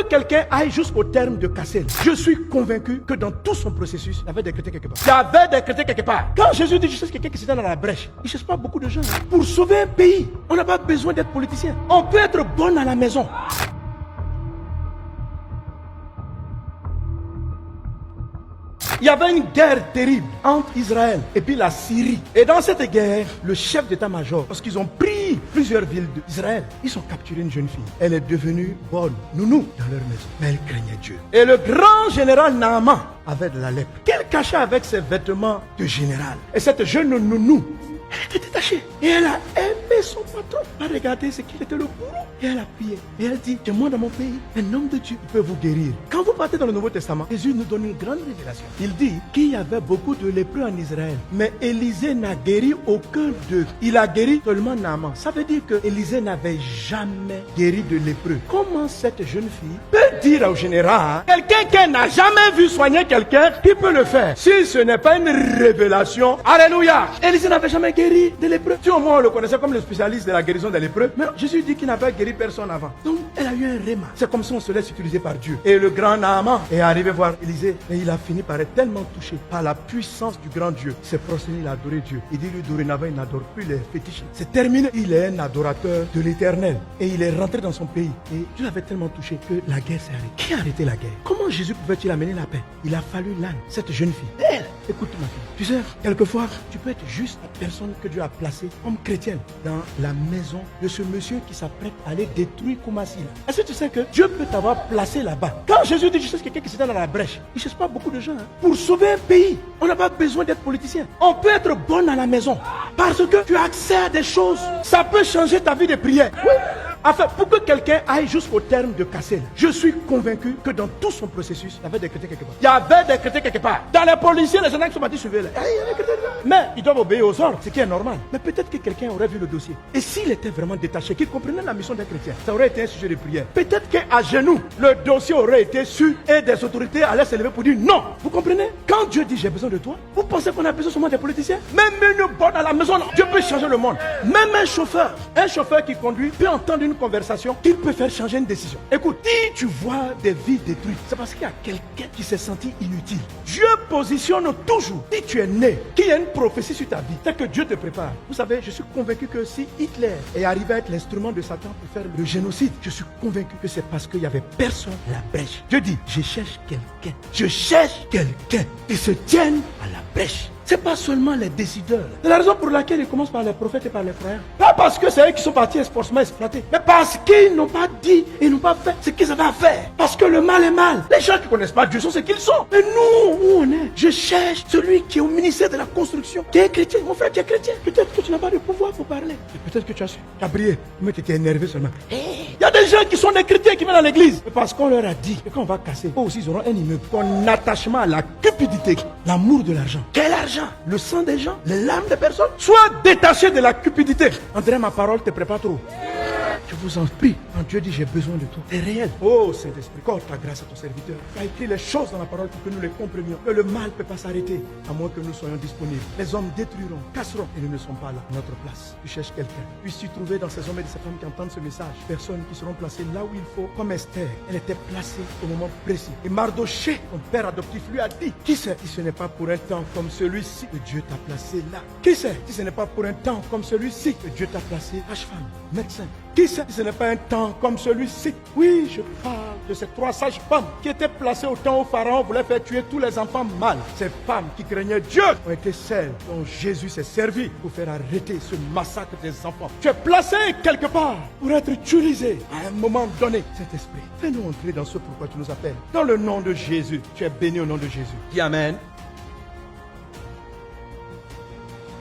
quelqu'un aille jusqu'au terme de casser, je suis convaincu que dans tout son processus, il y avait des chrétiens quelque part. Il y avait des chrétiens quelque part. Quand Jésus dit je cherche quelqu'un qui se donne dans la brèche, il ne cherche pas beaucoup de gens. Pour sauver un pays, on n'a pas besoin d'être politicien. On peut être bon à la maison. Il y avait une guerre terrible entre Israël et puis la Syrie. Et dans cette guerre, le chef d'état-major, parce qu'ils ont pris plusieurs villes d'Israël, ils ont capturé une jeune fille. Elle est devenue bonne, nounou, dans leur maison. Mais elle craignait Dieu. Et le grand général Naaman avait de la lèpre, qu'elle cachait avec ses vêtements de général. Et cette jeune nounou, elle était détachée. Et elle a aimé son patron. Elle a regardé ce qu'il était le bourreau. Et elle a prié. Et elle dit, que moi dans mon pays, un homme de Dieu peut vous guérir. Quand vous partez dans le Nouveau Testament, Jésus nous donne une grande révélation. Il dit qu'il y avait beaucoup de lépreux en Israël. Mais Élisée n'a guéri aucun d'eux. Il a guéri seulement Naaman. Ça veut dire que Élisée n'avait jamais guéri de lépreux. Comment cette jeune fille peut dire au général, quelqu'un qui n'a jamais vu soigner quelqu'un, qui peut le faire? Si ce n'est pas une révélation, alléluia. Élisée n'avait jamais guéri de lépreux. Si au moins on le connaissait comme le spécialiste de la guérison des lépreux, mais Jésus dit qu'il n'avait guéri personne avant. Donc elle a eu un réma. C'est comme si on se laisse utiliser par Dieu. Et le grand Naaman est arrivé voir Élisée. Et il a fini par être tellement touché par la puissance du grand Dieu. Il s'est prosterné, il a adoré Dieu. Il dit lui dorénavant il n'adore plus les fétiches. C'est terminé. Il est un adorateur de l'Éternel. Et il est rentré dans son pays. Et Dieu l'avait tellement touché que la guerre s'est arrêtée. Qui a arrêté la guerre? Comment Jésus pouvait-il amener la paix? Il a fallu l'âne, cette jeune fille. Elle, écoute ma fille. Tu sais, quelquefois, tu peux être juste la personne que Dieu a placée comme chrétienne dans la maison de ce monsieur qui s'apprête à aller détruire Koumassi. Est-ce que tu sais que Dieu peut t'avoir placé là-bas? Quand Jésus dit je cherche quelqu'un qui se donne dans la brèche, il ne cherche pas beaucoup de gens. Pour sauver un pays, on n'a pas besoin d'être politicien. On peut être bon à la maison parce que tu as accès à des choses. Ça peut changer ta vie de prière. Oui. Enfin, pour que quelqu'un aille jusqu'au terme de casser, je suis convaincu que dans tout son processus, il y avait des chrétiens quelque part. Il y avait des chrétiens quelque part. Dans les policiers, les gens qui sont partis suivre là. Mais ils doivent obéir aux ordres, ce qui est normal. Mais peut-être que quelqu'un aurait vu le dossier. Et s'il était vraiment détaché, qu'il comprenait la mission d'un chrétien, ça aurait été un sujet de prière. Peut-être qu'à genoux, le dossier aurait été su et des autorités allaient se lever pour dire non. Vous comprenez? Quand Dieu dit j'ai besoin de toi, vous pensez qu'on a besoin seulement des politiciens? Même une bonne à la maison, Dieu peut changer le monde. Même un chauffeur qui conduit peut entendre une conversation qui peut faire changer une décision. Écoute, si tu vois des vies détruites, c'est parce qu'il y a quelqu'un qui s'est senti inutile. Dieu positionne toujours. Si tu es né, qu'il y a une prophétie sur ta vie, c'est que Dieu te prépare. Vous savez, je suis convaincu que si Hitler est arrivé à être l'instrument de Satan pour faire le génocide, je suis convaincu que c'est parce qu'il n'y avait personne à la brèche. Je dis, je cherche quelqu'un. Je cherche quelqu'un qui se tienne à la brèche. C'est pas seulement les décideurs. C'est la raison pour laquelle ils commencent par les prophètes et par les croyants. Pas parce que c'est eux qui sont partis forcément exploiter, mais parce qu'ils n'ont pas dit et n'ont pas fait ce qu'ils avaient à faire. Parce que le mal est mal. Les gens qui ne connaissent pas Dieu sont ce qu'ils sont. Et nous, où on est? Je cherche celui qui est au ministère de la construction, qui est chrétien. Mon frère qui est chrétien. Peut-être que tu n'as pas de pouvoir pour parler. Peut-être que tu as brillé, mais tu étais énervé seulement. Il y a des gens qui sont des chrétiens qui viennent dans l'église. Parce qu'on leur a dit que quand on va casser, eux aussi ils auront un immeuble. Ton attachement à la cupidité, l'amour de l'argent. Quel argent? Le sang des gens, les larmes des personnes. Sois détaché de la cupidité. André, ma parole te prépare trop. Je vous en prie, quand Dieu dit j'ai besoin de toi, c'est réel. Oh Saint-Esprit, accorde ta grâce à ton serviteur. Tu as écrit les choses dans la parole pour que nous les comprenions. Que le mal ne peut pas s'arrêter, à moins que nous soyons disponibles. Les hommes détruiront, casseront, et nous ne sommes pas là, à notre place. Tu cherches quelqu'un. Puisses-tu trouver dans ces hommes et de ces femmes qui entendent ce message, personnes qui seront placées là où il faut, comme Esther. Elle était placée au moment précis. Et Mardoché, ton père adoptif, lui a dit, qui sait si ce n'est pas pour un temps comme celui-ci que Dieu t'a placé là? Qui sait si ce n'est pas pour un temps comme celui-ci que Dieu t'a placé sage-femme, médecin? Qui sait si ce n'est pas un temps comme celui-ci? Oui, je parle de ces 3 sages-femmes qui étaient placées au temps où Pharaon voulait faire tuer tous les enfants mâles. Ces femmes qui craignaient Dieu ont été celles dont Jésus s'est servi pour faire arrêter ce massacre des enfants. Tu es placé quelque part pour être utilisé à un moment donné. Cet esprit, fais-nous entrer dans ce pourquoi tu nous appelles. Dans le nom de Jésus, tu es béni au nom de Jésus. Dis Amen.